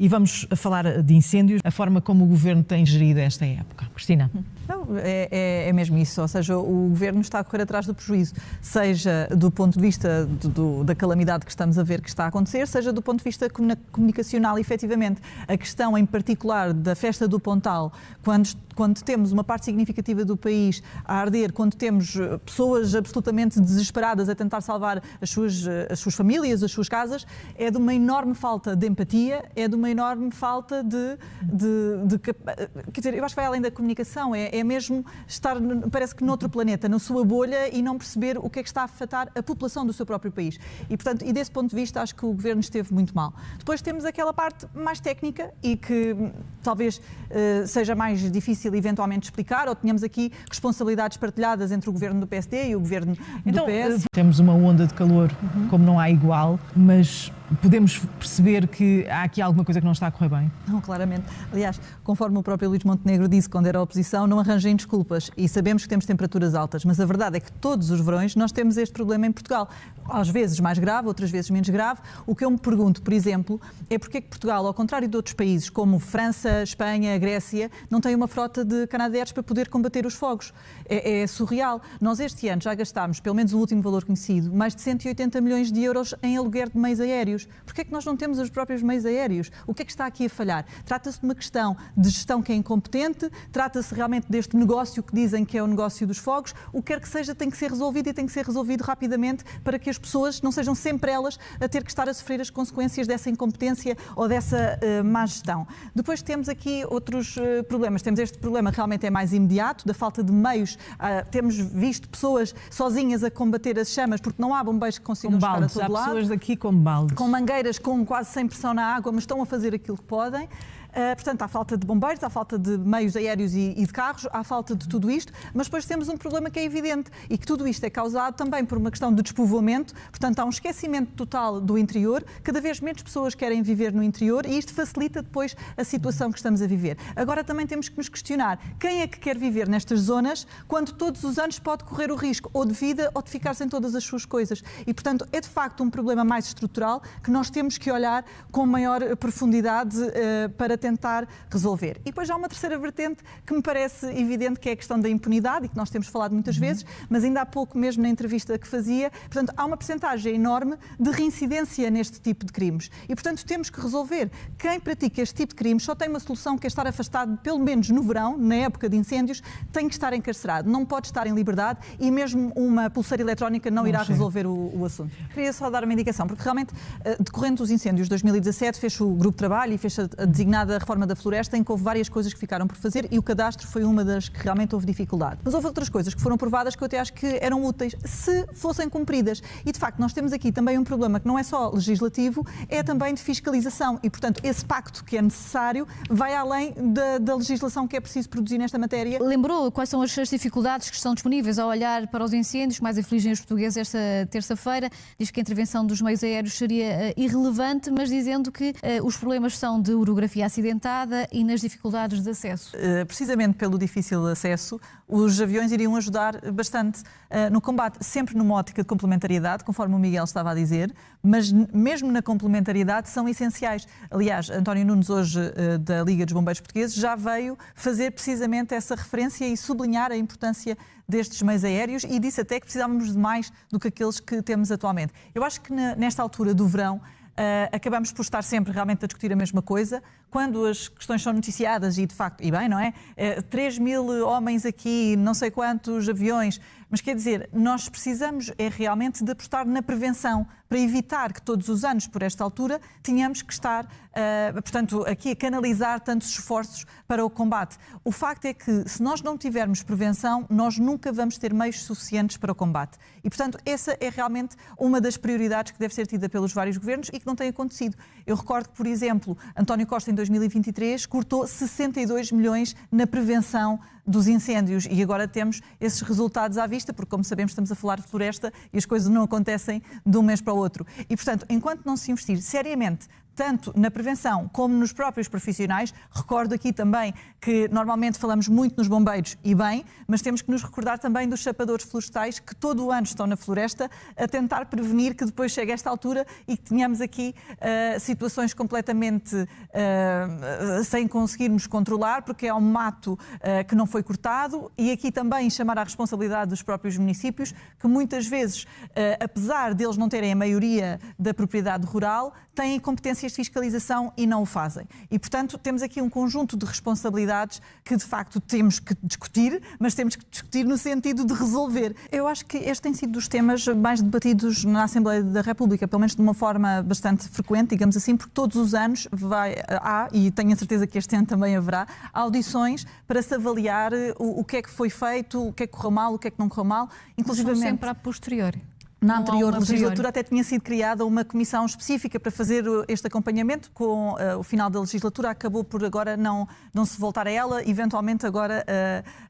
E vamos falar de incêndios, a forma como o Governo tem gerido esta época. Cristina? Não, é mesmo isso, ou seja, o Governo está a correr atrás do prejuízo, seja do ponto de vista da calamidade que estamos a ver que está a acontecer, seja do ponto de vista comunicacional, efetivamente. A questão em particular da festa do Pontal, quando temos uma parte significativa do país a arder, quando temos pessoas absolutamente desesperadas a tentar salvar as suas famílias, as suas casas, é de uma enorme falta de empatia, é de uma enorme falta quer dizer, eu acho que vai além da comunicação, é mesmo estar, parece que noutro planeta, na sua bolha e não perceber o que é que está a afetar a população do seu próprio país. E, portanto, desse ponto de vista, acho que o Governo esteve muito mal. Depois temos aquela parte mais técnica e que talvez seja mais difícil eventualmente explicar, ou tenhamos aqui responsabilidades partilhadas entre o Governo do PSD e o Governo do PS. Temos uma onda de calor como não há igual, mas podemos perceber que há aqui alguma coisa que não está a correr bem? Não, claramente. Aliás, conforme o próprio Luís Montenegro disse quando era oposição, não arranjem desculpas. E sabemos que temos temperaturas altas, mas a verdade é que todos os verões nós temos este problema em Portugal. Às vezes mais grave, outras vezes menos grave. O que eu me pergunto, por exemplo, é porque é que Portugal, ao contrário de outros países como França, Espanha, Grécia, não tem uma frota de canadeiros para poder combater os fogos. É surreal. Nós este ano já gastámos, pelo menos o último valor conhecido, mais de 180 milhões de euros em aluguer de meios aéreos. Porquê é que nós não temos os próprios meios aéreos? O que é que está aqui a falhar? Trata-se de uma questão de gestão que é incompetente, trata-se realmente deste negócio que dizem que é o negócio dos fogos. O que quer que seja tem que ser resolvido e tem que ser resolvido rapidamente para que as pessoas não sejam sempre elas a ter que estar a sofrer as consequências dessa incompetência ou dessa má gestão. Depois temos aqui outros problemas. Temos este problema realmente é mais imediato, da falta de meios. Temos visto pessoas sozinhas a combater as chamas porque não há bombeiros que consigam chegar a todo lado. Há pessoas daqui com baldes. Com mangueiras com quase sem pressão na água, mas estão a fazer aquilo que podem. Portanto, há falta de bombeiros, há falta de meios aéreos e de carros, há falta de tudo isto, mas depois temos um problema que é evidente e que tudo isto é causado também por uma questão de despovoamento, portanto há um esquecimento total do interior, cada vez menos pessoas querem viver no interior e isto facilita depois a situação que estamos a viver. Agora também temos que nos questionar quem é que quer viver nestas zonas quando todos os anos pode correr o risco ou de vida ou de ficar sem todas as suas coisas e, portanto, é de facto um problema mais estrutural que nós temos que olhar com maior profundidade para tentar resolver. E depois há uma terceira vertente que me parece evidente, que é a questão da impunidade e que nós temos falado muitas vezes, mas ainda há pouco mesmo na entrevista que fazia, portanto, há uma percentagem enorme de reincidência neste tipo de crimes. E, portanto, temos que resolver. Quem pratica este tipo de crimes só tem uma solução que é estar afastado, pelo menos no verão, na época de incêndios, tem que estar encarcerado. Não pode estar em liberdade e mesmo uma pulseira eletrónica não irá resolver o assunto. Queria só dar uma indicação, porque realmente, decorrente dos incêndios de 2017, fez o grupo de trabalho e fez a designada reforma da floresta, em que houve várias coisas que ficaram por fazer e o cadastro foi uma das que realmente houve dificuldade. Mas houve outras coisas que foram provadas que eu até acho que eram úteis se fossem cumpridas. E, de facto, nós temos aqui também um problema que não é só legislativo, é também de fiscalização. E, portanto, esse pacto que é necessário vai além da legislação que é preciso produzir nesta matéria. Lembrou quais são as dificuldades que estão disponíveis ao olhar para os incêndios que mais afligem os portugueses esta terça-feira. Diz que a intervenção dos meios aéreos seria irrelevante, mas dizendo que os problemas são de orografia acidentada e nas dificuldades de acesso. Precisamente pelo difícil acesso, os aviões iriam ajudar bastante no combate, sempre numa ótica de complementariedade, conforme o Miguel estava a dizer, mas mesmo na complementariedade são essenciais. Aliás, António Nunes, hoje da Liga dos Bombeiros Portugueses, já veio fazer precisamente essa referência e sublinhar a importância destes meios aéreos e disse até que precisávamos de mais do que aqueles que temos atualmente. Eu acho que nesta altura do verão acabamos por estar sempre realmente a discutir a mesma coisa. Quando as questões são noticiadas e de facto, e bem, não é? 3.000 homens aqui, não sei quantos aviões, mas quer dizer, nós precisamos realmente de apostar na prevenção para evitar que todos os anos, por esta altura, tenhamos que estar, portanto, aqui a canalizar tantos esforços para o combate. O facto é que, se nós não tivermos prevenção, nós nunca vamos ter meios suficientes para o combate. E, portanto, essa é realmente uma das prioridades que deve ser tida pelos vários governos e que não tem acontecido. Eu recordo que, por exemplo, António Costa, em 2023, cortou 62 milhões na prevenção dos incêndios e agora temos esses resultados à vista, porque, como sabemos, estamos a falar de floresta e as coisas não acontecem de um mês para o outro. E, portanto, enquanto não se investir seriamente tanto na prevenção como nos próprios profissionais. Recordo aqui também que normalmente falamos muito nos bombeiros e bem, mas temos que nos recordar também dos sapadores florestais que todo o ano estão na floresta a tentar prevenir que depois chegue a esta altura e que tenhamos aqui situações completamente sem conseguirmos controlar, porque é um mato que não foi cortado, e aqui também chamar à responsabilidade dos próprios municípios, que muitas vezes, apesar deles não terem a maioria da propriedade rural, têm competências de fiscalização e não o fazem. E, portanto, temos aqui um conjunto de responsabilidades que, de facto, temos que discutir, mas temos que discutir no sentido de resolver. Eu acho que este tem sido dos temas mais debatidos na Assembleia da República, pelo menos de uma forma bastante frequente, digamos assim, porque todos os anos há, e tenho a certeza que este ano também haverá, audições para se avaliar o que é que foi feito, o que é que correu mal, o que é que não correu mal, inclusivamente... São sempre a posteriori. Na anterior legislatura até tinha sido criada uma comissão específica para fazer este acompanhamento. Com o final da legislatura acabou por agora não se voltar a ela. Eventualmente agora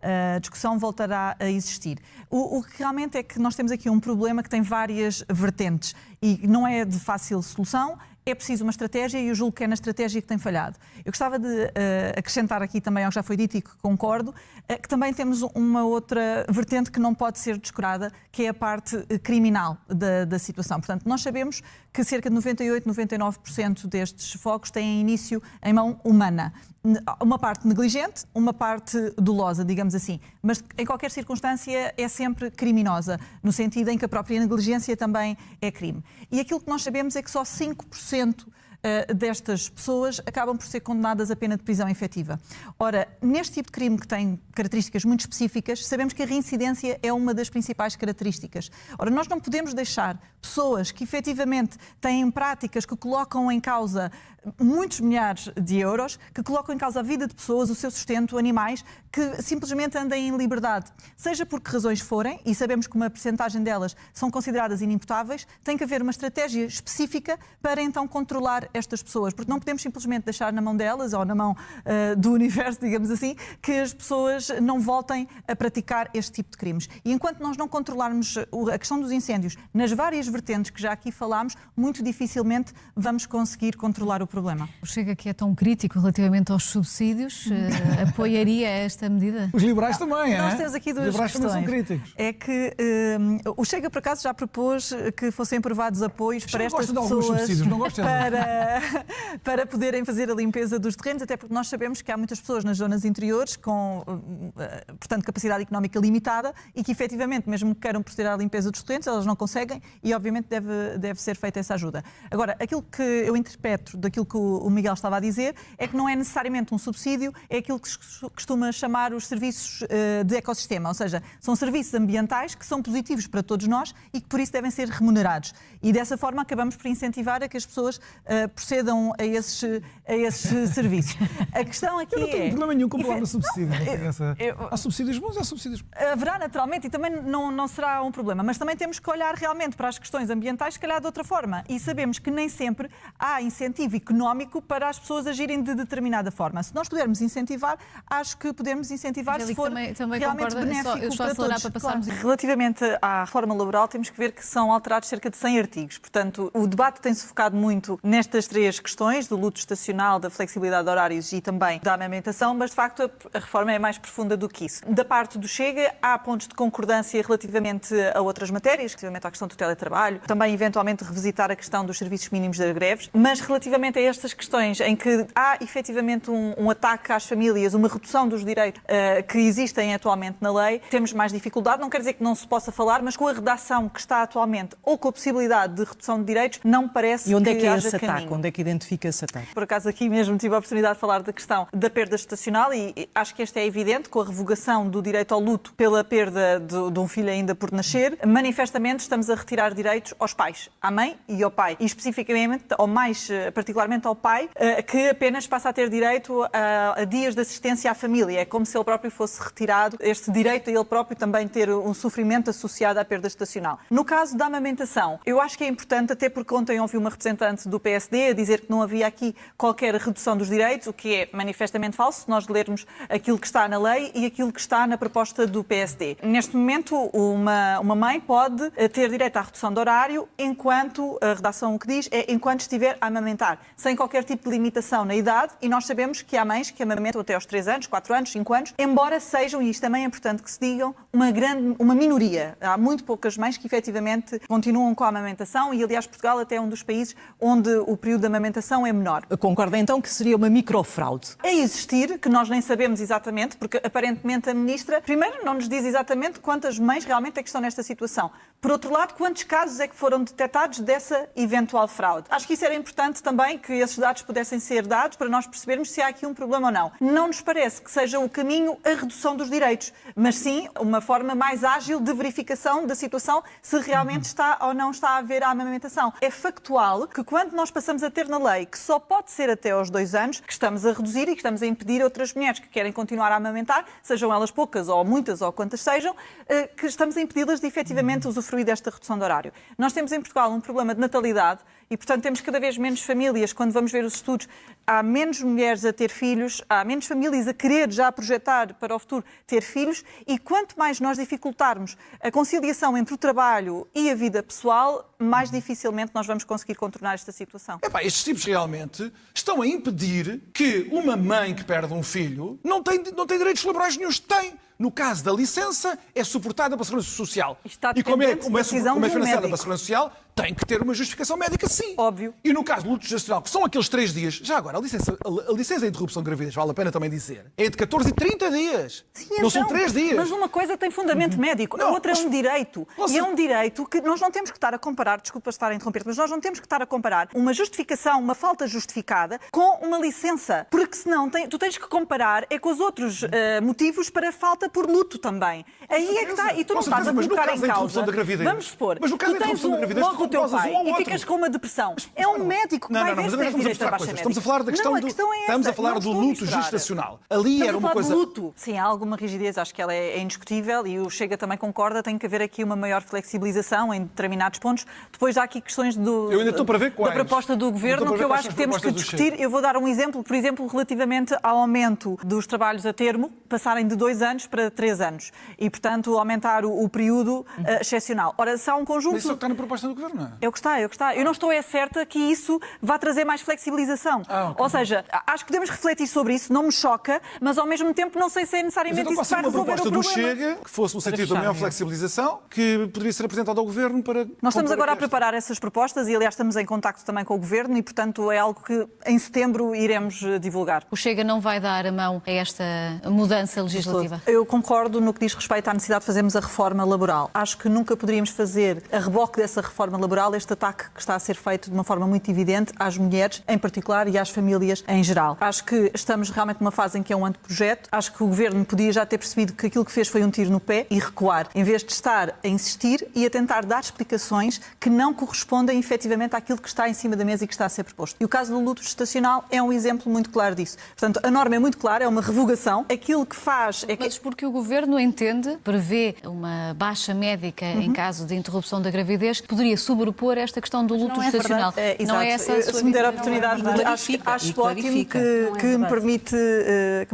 a discussão voltará a existir. O que realmente é que nós temos aqui um problema que tem várias vertentes e não é de fácil solução. É preciso uma estratégia e eu julgo que é na estratégia que tem falhado. Eu gostava de acrescentar aqui também ao que já foi dito e que concordo, que também temos uma outra vertente que não pode ser descurada, que é a parte criminal da situação. Portanto, nós sabemos que cerca de 98, 99% destes focos têm início em mão humana. Uma parte negligente, uma parte dolosa, digamos assim. Mas em qualquer circunstância é sempre criminosa, no sentido em que a própria negligência também é crime. E aquilo que nós sabemos é que só 5% destas pessoas acabam por ser condenadas a pena de prisão efetiva. Ora, neste tipo de crime que tem características muito específicas, sabemos que a reincidência é uma das principais características. Ora, nós não podemos deixar pessoas que efetivamente têm práticas que colocam em causa muitos milhares de euros, que colocam em causa a vida de pessoas, o seu sustento, animais, que simplesmente andem em liberdade. Seja por que razões forem, e sabemos que uma percentagem delas são consideradas inimputáveis, tem que haver uma estratégia específica para então controlar estas pessoas, porque não podemos simplesmente deixar na mão delas, ou na mão do universo, digamos assim, que as pessoas não voltem a praticar este tipo de crimes. E enquanto nós não controlarmos a questão dos incêndios nas várias vertentes que já aqui falámos, muito dificilmente vamos conseguir controlar o problema. O Chega, que é tão crítico relativamente aos subsídios, apoiaria esta medida? Os liberais também, Nós temos aqui duas liberais questões. também são críticos. É que o Chega, por acaso, já propôs que fossem aprovados apoios para estas pessoas para poderem fazer a limpeza dos terrenos, até porque nós sabemos que há muitas pessoas nas zonas interiores com, portanto, capacidade económica limitada e que, efetivamente, mesmo que queiram proceder à limpeza dos terrenos, elas não conseguem e, obviamente, deve ser feita essa ajuda. Agora, aquilo que eu interpreto daquilo que o Miguel estava a dizer é que não é necessariamente um subsídio, é aquilo que se costuma chamar os serviços de ecossistema, ou seja, são serviços ambientais que são positivos para todos nós e que por isso devem ser remunerados. E dessa forma acabamos por incentivar a que as pessoas procedam a esses serviços. A questão aqui eu não tenho problema nenhum com a palavra subsídio. Há subsídios bons e há subsídios... Haverá naturalmente e também não será um problema, mas também temos que olhar realmente para as questões ambientais, se calhar de outra forma. E sabemos que nem sempre há incentivo económico para as pessoas agirem de determinada forma. Se nós pudermos incentivar, acho que podemos incentivar se for também realmente benéfico para todos. Para passarmos... Relativamente à reforma laboral, temos que ver que são alterados cerca de 100 artigos. Portanto, o debate tem-se focado muito nestas três questões, do luto estacional, da flexibilidade de horários e também da amamentação, mas de facto a reforma é mais profunda do que isso. Da parte do Chega, há pontos de concordância relativamente a outras matérias, relativamente à questão do teletrabalho, também eventualmente revisitar a questão dos serviços mínimos das greves, mas relativamente a estas questões em que há efetivamente um ataque às famílias, uma redução dos direitos que existem atualmente na lei, temos mais dificuldade. Não quer dizer que não se possa falar, mas com a redação que está atualmente ou com a possibilidade de redução de direitos, não parece que haja caminho. E onde é que é esse ataque? Onde é que identifica esse ataque? Por acaso aqui mesmo tive a oportunidade de falar da questão da perda estacional e acho que este é evidente, com a revogação do direito ao luto pela perda de um filho ainda por nascer, manifestamente estamos a retirar direitos aos pais, à mãe e ao pai, e especificamente, ou mais particularmente ao pai, que apenas passa a ter direito a dias de assistência à família. É como se ele próprio fosse retirado este direito a ele próprio também ter um sofrimento associado à perda estacional. No caso da amamentação, eu acho que é importante, até porque ontem ouvi uma representante do PSD PSD a dizer que não havia aqui qualquer redução dos direitos, o que é manifestamente falso, se nós lermos aquilo que está na lei e aquilo que está na proposta do PSD. Neste momento, uma mãe pode ter direito à redução de horário enquanto, a redação o que diz, é enquanto estiver a amamentar, sem qualquer tipo de limitação na idade, e nós sabemos que há mães que amamentam até aos 3 anos, 4 anos, 5 anos, embora sejam, e isto também é importante que se digam, uma minoria. Há muito poucas mães que efetivamente continuam com a amamentação e, aliás, Portugal até é um dos países onde o período de amamentação é menor. Concorda então que seria uma microfraude? A existir, que nós nem sabemos exatamente, porque aparentemente a Ministra, primeiro, não nos diz exatamente quantas mães realmente é que estão nesta situação. Por outro lado, quantos casos é que foram detectados dessa eventual fraude? Acho que isso era importante também, que esses dados pudessem ser dados para nós percebermos se há aqui um problema ou não. Não nos parece que seja o caminho a redução dos direitos, mas sim uma forma mais ágil de verificação da situação, se realmente está ou não está a haver a amamentação. É factual que quando nós passamos a ter na lei que só pode ser até aos 2 anos, que estamos a reduzir e que estamos a impedir outras mulheres que querem continuar a amamentar, sejam elas poucas ou muitas ou quantas sejam, que estamos a impedi-las de efetivamente usufruir desta redução de horário. Nós temos em Portugal um problema de natalidade e, portanto, temos cada vez menos famílias. Quando vamos ver os estudos, há menos mulheres a ter filhos, há menos famílias a querer já projetar para o futuro ter filhos, e quanto mais nós dificultarmos a conciliação entre o trabalho e a vida pessoal, mais dificilmente nós vamos conseguir contornar esta situação. Estes tipos realmente estão a impedir que uma mãe que perde um filho não tem direitos laborais nenhuns. Tem. No caso da licença, é suportada pela Segurança Social. E como é financiada pela Segurança Social, tem que ter uma justificação médica, sim. Óbvio. E no caso do luto gestacional, que são aqueles 3 dias, já agora, a licença de interrupção de gravidez, vale a pena também dizer, é de 14 e 30 dias. Sim, não são 3 dias. Mas uma coisa tem fundamento médico, a outra é um direito. E é um direito que nós não temos que estar a comparar, desculpa estar a interromper, mas nós não temos que estar a comparar uma justificação, uma falta justificada, com uma licença. Porque senão tu tens que comparar com os outros motivos para falta por luto também. Aí é que está. E tu não estás a colocar em causa. Vamos supor, mas no caso tu tens logo o teu pai e ficas com uma depressão. É um médico que vai ver se tens direito à baixa médica. Estamos a falar da questão estamos a falar do luto gestacional. Ali era uma coisa... luto. Sim, há alguma rigidez, acho que ela é indiscutível e o Chega também concorda, tem que haver aqui uma maior flexibilização em determinados pontos. Depois há aqui questões Eu ainda estou para ver quais. da proposta do Governo que eu acho que temos que discutir. Eu vou dar um exemplo, por exemplo, relativamente ao aumento dos trabalhos a termo, passarem de 2 anos para 3 anos. E, portanto, aumentar o período excepcional. Ora, se há um conjunto... Mas isso é o que está na proposta do Governo, não é? É o que está. Eu não estou certa que isso vá trazer mais flexibilização. Okay. Ou seja, acho que podemos refletir sobre isso, não me choca, mas ao mesmo tempo não sei se é necessariamente isso que vai resolver o problema. Uma proposta do Chega, que fosse no sentido da maior flexibilização, que poderia ser apresentada ao Governo para... Nós estamos agora a preparar essas propostas e, aliás, estamos em contacto também com o Governo e, portanto, é algo que em setembro iremos divulgar. O Chega não vai dar a mão a esta mudança legislativa? Eu concordo no que diz respeito à necessidade de fazermos a reforma laboral. Acho que nunca poderíamos fazer, a reboque dessa reforma laboral, este ataque que está a ser feito de uma forma muito evidente às mulheres, em particular, e às famílias em geral. Acho que estamos realmente numa fase em que é um anteprojeto. Acho que o Governo podia já ter percebido que aquilo que fez foi um tiro no pé e recuar, em vez de estar a insistir e a tentar dar explicações que não correspondem efetivamente àquilo que está em cima da mesa e que está a ser proposto. E o caso do luto gestacional é um exemplo muito claro disso. Portanto, a norma é muito clara, é uma revogação. Aquilo que faz é que... Mas porque o Governo entende, prevê uma baixa médica em caso de interrupção da gravidez, que poderia sobrepor esta questão do luto gestacional. Não é essa a sua... Se me der a oportunidade, acho ótimo que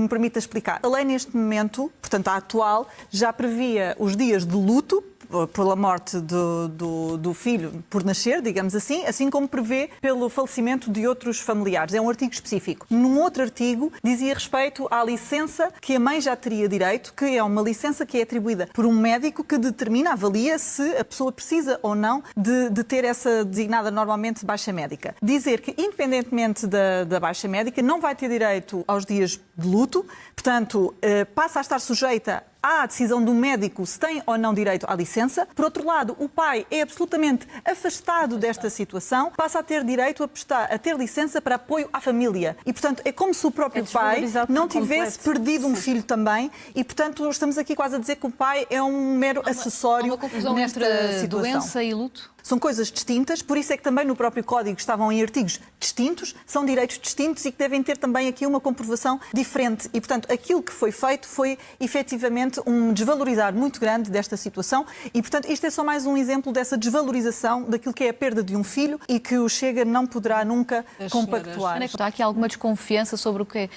me permita explicar. A lei neste momento, portanto a atual, já previa os dias de luto pela morte do filho por nascer, digamos assim como prevê pelo falecimento de outros familiares. É um artigo específico. Num outro artigo, dizia respeito à licença que a mãe já teria direito, que é uma licença que é atribuída por um médico que determina, avalia se a pessoa precisa ou não de ter essa designada normalmente baixa médica. Dizer que, independentemente da baixa médica, não vai ter direito aos dias de luto, portanto, passa a estar sujeita à decisão do médico se tem ou não direito à licença. Por outro lado, o pai é absolutamente afastado desta situação, passa a ter direito a ter licença para apoio à família. E, portanto, é como se o próprio pai não tivesse perdido um filho também e, portanto, estamos aqui quase a dizer que o pai é um mero acessório nesta situação. Há uma confusão entre doença e luto? São coisas distintas, por isso é que também no próprio Código estavam em artigos distintos, são direitos distintos e que devem ter também aqui uma comprovação diferente. E, portanto, aquilo que foi feito foi, efetivamente, um desvalorizar muito grande desta situação e, portanto, isto é só mais um exemplo dessa desvalorização daquilo que é a perda de um filho e que o Chega não poderá nunca compactuar. Há aqui alguma desconfiança sobre o que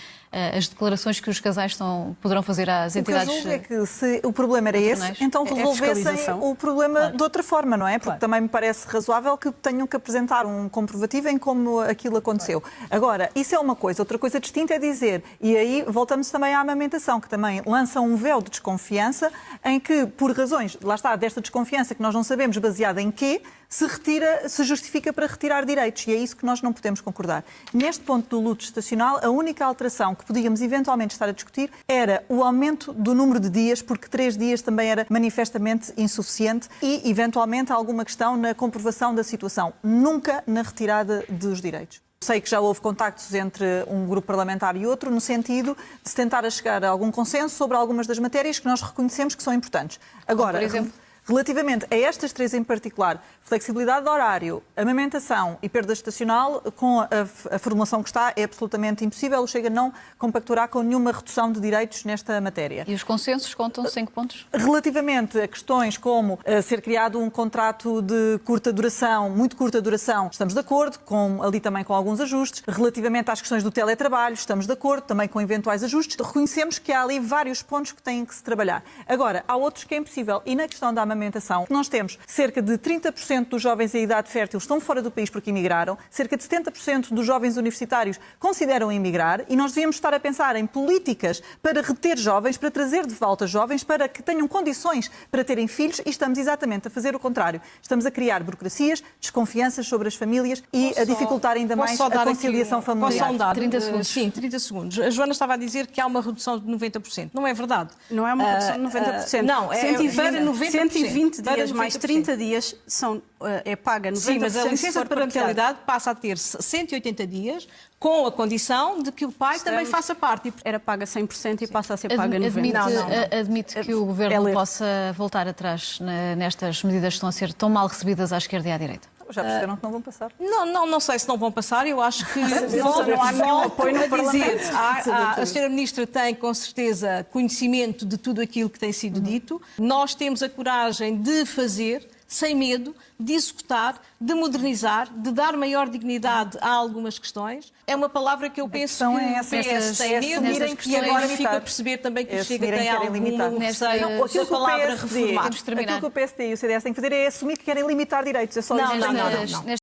as declarações que os casais poderão fazer às entidades? O que eu julgo é que se o problema era esse, então resolvessem o problema de outra forma, não é? Porque também me parece razoável que tenham que apresentar um comprovativo em como aquilo aconteceu. Agora, isso é uma coisa. Outra coisa distinta é dizer, e aí voltamos também à amamentação, que também lança um véu de desconfiança em que, por razões, lá está, desta desconfiança que nós não sabemos baseada em quê, se justifica para retirar direitos. E é isso que nós não podemos concordar. Neste ponto do luto gestacional, a única alteração que podíamos eventualmente estar a discutir era o aumento do número de dias, porque 3 dias também era manifestamente insuficiente e, eventualmente, alguma questão na comprovação da situação. Nunca na retirada dos direitos. Sei que já houve contactos entre um grupo parlamentar e outro, no sentido de se tentar chegar a algum consenso sobre algumas das matérias que nós reconhecemos que são importantes. Agora, por exemplo? Relativamente a estas 3 em particular, flexibilidade de horário, amamentação e perda estacional, com a formulação que está, é absolutamente impossível. O Chega não compactuará com nenhuma redução de direitos nesta matéria. E os consensos contam-se em que pontos? Relativamente a questões como ser criado um contrato de curta duração, muito curta duração, estamos de acordo, ali também com alguns ajustes. Relativamente às questões do teletrabalho, estamos de acordo, também com eventuais ajustes. Reconhecemos que há ali vários pontos que têm que se trabalhar. Agora, há outros que é impossível. E na questão da amamentação, nós temos cerca de 30% dos jovens em idade fértil estão fora do país porque emigraram, cerca de 70% dos jovens universitários consideram emigrar e nós devíamos estar a pensar em políticas para reter jovens, para trazer de volta jovens, para que tenham condições para terem filhos e estamos exatamente a fazer o contrário. Estamos a criar burocracias, desconfianças sobre as famílias e a dificultar ainda mais a conciliação familiar. Posso só dar 30 segundos. Sim, 30 segundos. A Joana estava a dizer que há uma redução de 90%. Não é verdade. Não é uma redução de 90%. Não, é 120 para dias 90%. mais 30 dias é paga 90%. Sim, mas a licença de parentalidade passa a ter 180 dias com a condição de que o pai também faça parte. Era paga 100% e passa a ser paga 90%. Admite que o Governo possa voltar atrás nestas medidas que estão a ser tão mal recebidas à esquerda e à direita? Já perceberam que não vão passar? Não sei se não vão passar. Eu acho que não há nenhum apoio no Parlamento. A Sra. Ministra tem, com certeza, conhecimento de tudo aquilo que tem sido dito. Nós temos a coragem de fazer, sem medo, de executar, de modernizar, de dar maior dignidade a algumas questões. É uma palavra que eu penso que o PS tem medo e agora fico a perceber também que o Chega tem algum receio da palavra reformar. Aquilo que o PSD e o CDS têm que fazer é assumir que querem limitar direitos. É só isso. Não.